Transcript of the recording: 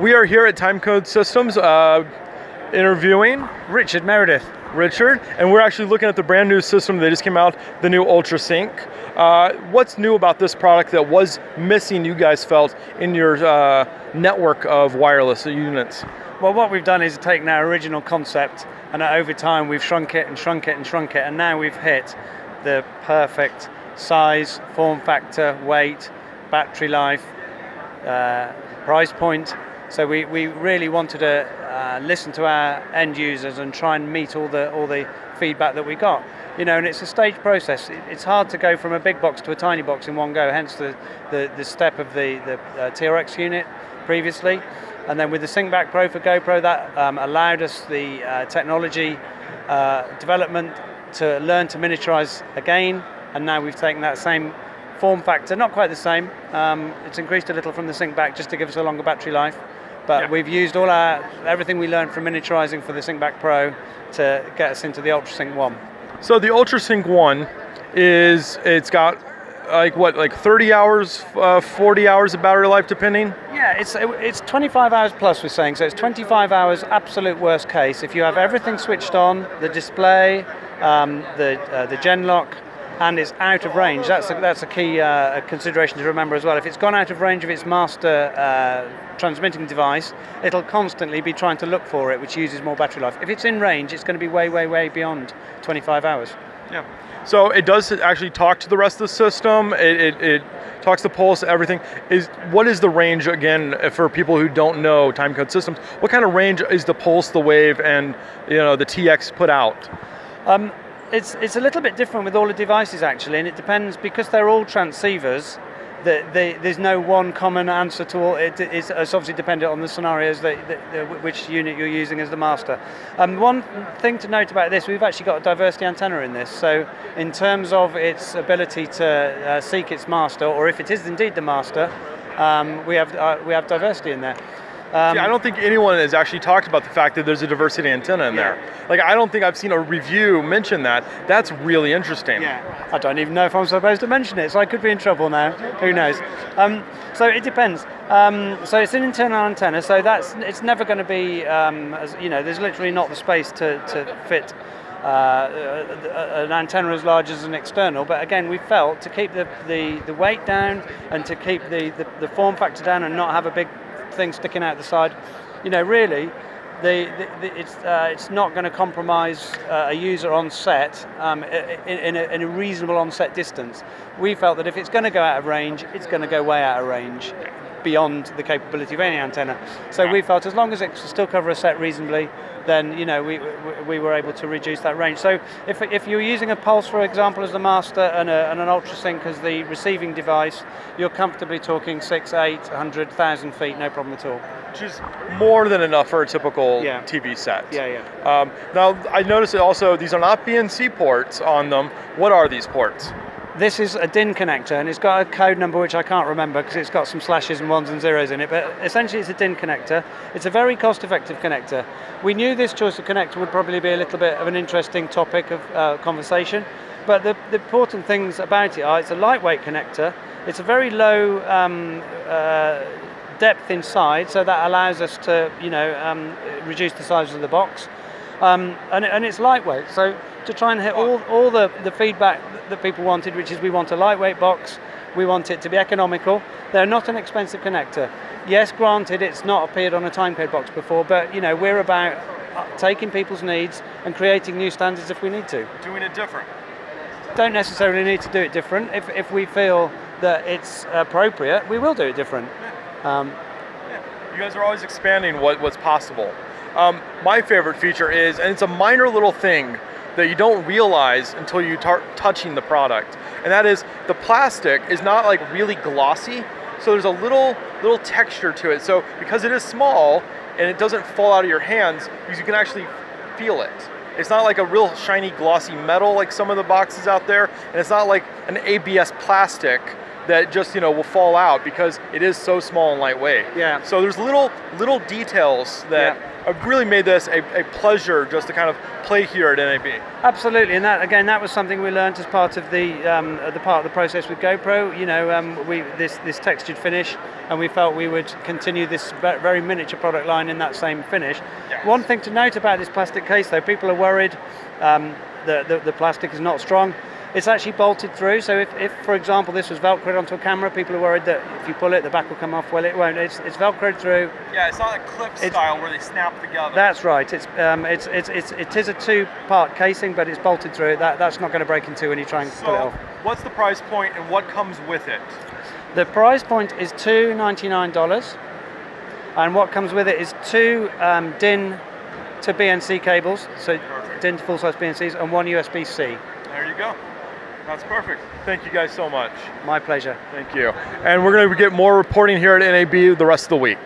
We are here at Timecode Systems interviewing Richard Meredith. Richard, and we're actually looking at the brand new system that just came out, the new ULTRAsync. What's new about this product that was missing, you guys felt, in your network of wireless units? Well, what we've done is taken our original concept, and over time we've shrunk it and shrunk it and shrunk it, and now we've hit the perfect size, form factor, weight, battery life, price point. So we really wanted to listen to our end users and try and meet all the feedback that we got. You know, and it's a staged process. It's hard to go from a big box to a tiny box in one go. Hence the step of the TRX unit previously, and then with the SyncBack Pro for GoPro, that allowed us the technology development to learn to miniaturize again. And now we've taken that same form factor, not quite the same. It's increased a little from the SyncBack just to give us a longer battery life. But we've used everything we learned from miniaturizing for the SyncBack Pro to get us into the ULTRAsync 1. So the ULTRAsync 1 it's got like 30 hours, 40 hours of battery life depending? Yeah, it's 25 hours plus we're saying, so it's 25 hours absolute worst case. If you have everything switched on, the display, the gen lock, and it's out of range. That's a key consideration to remember as well. If it's gone out of range of its master transmitting device, it'll constantly be trying to look for it, which uses more battery life. If it's in range, it's going to be way, way, way beyond 25 hours. Yeah. So it does actually talk to the rest of the system. It talks to pulse, everything. What is the range, again, for people who don't know Timecode systems? What kind of range is the pulse, the wave, and the TX put out? It's a little bit different with all the devices actually, and it depends because they're all transceivers. There's no one common answer to all. It's obviously dependent on the scenarios which unit you're using as the master. One thing to note about this, we've actually got a diversity antenna in this. So in terms of its ability to seek its master, or if it is indeed the master, we have diversity in there. I don't think anyone has actually talked about the fact that there's a diversity antenna in there. Like, I don't think I've seen a review mention that. That's really interesting. Yeah. I don't even know if I'm supposed to mention it, so I could be in trouble now. Who knows? So it depends. So it's an internal antenna, so it's never going to be, there's literally not the space to fit an antenna as large as an external. But again, we felt to keep the weight down and to keep the form factor down and not have a big thing sticking out the side, really, it's not going to compromise a user on set in a reasonable on-set distance. We felt that if it's going to go out of range, it's going to go way out of range, beyond the capability of any antenna. So we felt as long as it still cover a set reasonably, then we were able to reduce that range. So if you're using a pulse, for example, as the master and an ULTRAsync as the receiving device, you're comfortably talking 600, 800, 1,000 feet, no problem at all. Which is more than enough for a typical TV set. Yeah. Now I noticed that also these are not BNC ports on them. What are these ports? This is a DIN connector, and it's got a code number which I can't remember because it's got some slashes and ones and zeros in it, but essentially it's a DIN connector. It's a very cost-effective connector. We knew this choice of connector would probably be a little bit of an interesting topic of conversation, but the important things about it are it's a lightweight connector, it's a very low depth inside, so that allows us to reduce the size of the box, and it's lightweight, so to try and hit all the feedback that people wanted, which is we want a lightweight box, we want it to be economical. They're not an expensive connector. Yes, granted, it's not appeared on a Timecode box before, but we're about taking people's needs and creating new standards if we need to. Doing it different. Don't necessarily need to do it different. If we feel that it's appropriate, we will do it different. You guys are always expanding what's possible. My favorite feature is, and it's a minor little thing that you don't realize until you start touching the product, and that is the plastic is not like really glossy, so there's a little texture to it. So because it is small and it doesn't fall out of your hands, you can actually feel it. It's not like a real shiny glossy metal like some of the boxes out there, and it's not like an ABS plastic that just will fall out because it is so small and lightweight. Yeah. So there's little details that have really made this a pleasure just to kind of play here at NAB. Absolutely, and that was something we learned as part of the part of the process with GoPro. This textured finish, and we felt we would continue this very miniature product line in that same finish. Yes. One thing to note about this plastic case, though, people are worried the plastic is not strong. It's actually bolted through, so if for example this was velcroed onto a camera, people are worried that if you pull it, the back will come off. Well, it won't. It's velcroed through. Yeah, it's not a clip style where they snap together. That's right. It is a two-part casing, but it's bolted through. That's not going to break in two when you try and pull it off. What's the price point and what comes with it? The price point is $299, and what comes with it is two DIN to BNC cables, so Perfect. DIN to full-size BNCs, and one USB-C. There you go. That's perfect. Thank you guys so much. My pleasure. Thank you. And we're going to get more reporting here at NAB the rest of the week.